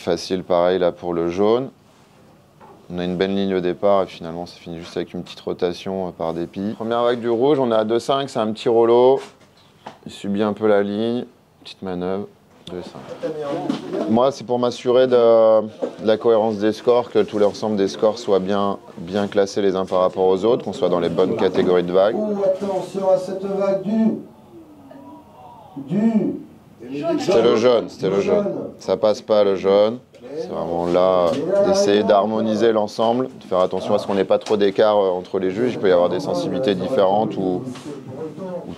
Facile pareil là pour le jaune. On a une belle ligne au départ et finalement ça finit juste avec une petite rotation par dépit. Première vague du rouge, on est à 2,5, c'est un petit rollo. Il subit un peu la ligne, petite manœuvre, 2,5. Moi c'est pour m'assurer de la cohérence des scores, que tout l'ensemble des scores soient bien classés les uns par rapport aux autres, qu'on soit dans les bonnes catégories de vagues. Attention à cette vague C'était le jaune, Ça passe pas le jaune. C'est vraiment là d'essayer d'harmoniser l'ensemble, de faire attention à ce qu'on n'ait pas trop d'écart entre les juges. Il peut y avoir des sensibilités différentes ou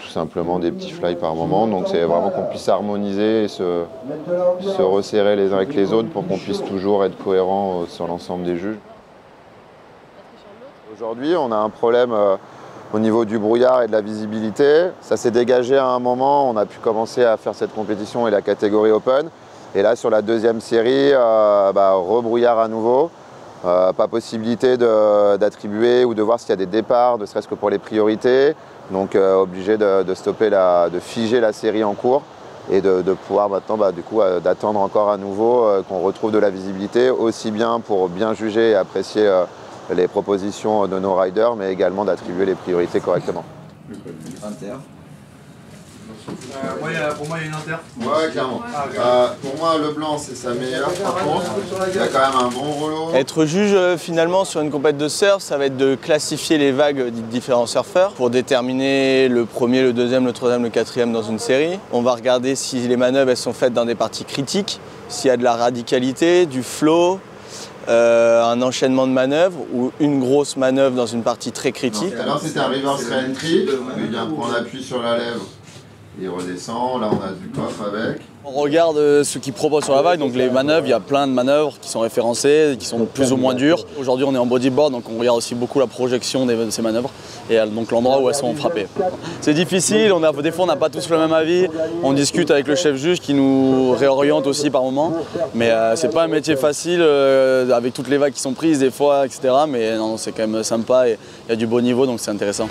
tout simplement des petits fly par moment. Donc c'est vraiment qu'on puisse harmoniser et se resserrer les uns avec les autres pour qu'on puisse toujours être cohérent sur l'ensemble des juges. Aujourd'hui, on a un problème au niveau du brouillard et de la visibilité. Ça s'est dégagé à un moment, on a pu commencer à faire cette compétition et la catégorie Open. Et là, sur la deuxième série, rebrouillard à nouveau. Pas possibilité d'attribuer ou de voir s'il y a des départs, ne serait-ce que pour les priorités. Donc obligé de stopper, de figer la série en cours et de pouvoir maintenant d'attendre encore à nouveau qu'on retrouve de la visibilité, aussi bien pour bien juger et apprécier les propositions de nos riders, mais également d'attribuer les priorités correctement. Inter. Pour moi, il y a une inter. Ouais, clairement. Pour moi, le blanc, c'est sa meilleure. Par contre, il y a quand même un bon rouleau. Être juge, finalement, sur une compète de surf, ça va être de classifier les vagues des différents surfeurs pour déterminer le premier, le deuxième, le troisième, le quatrième dans une série. On va regarder si les manœuvres elles sont faites dans des parties critiques, s'il y a de la radicalité, du flow, un enchaînement de manœuvres ou une grosse manœuvre dans une partie très critique. Alors c'était un reverse re-entry, il vient prendre appui sur la lèvre, il redescend, là on a du coffre avec. On regarde ce qu'ils proposent sur la vague, donc les manœuvres, il y a plein de manœuvres qui sont référencées, qui sont plus ou moins dures. Aujourd'hui on est en bodyboard, donc on regarde aussi beaucoup la projection de ces manœuvres et donc l'endroit où elles sont frappées. C'est difficile, des fois on n'a pas tous le même avis, on discute avec le chef juge qui nous réoriente aussi par moments, mais c'est pas un métier facile avec toutes les vagues qui sont prises des fois, etc. Mais non, c'est quand même sympa et il y a du beau niveau, donc c'est intéressant.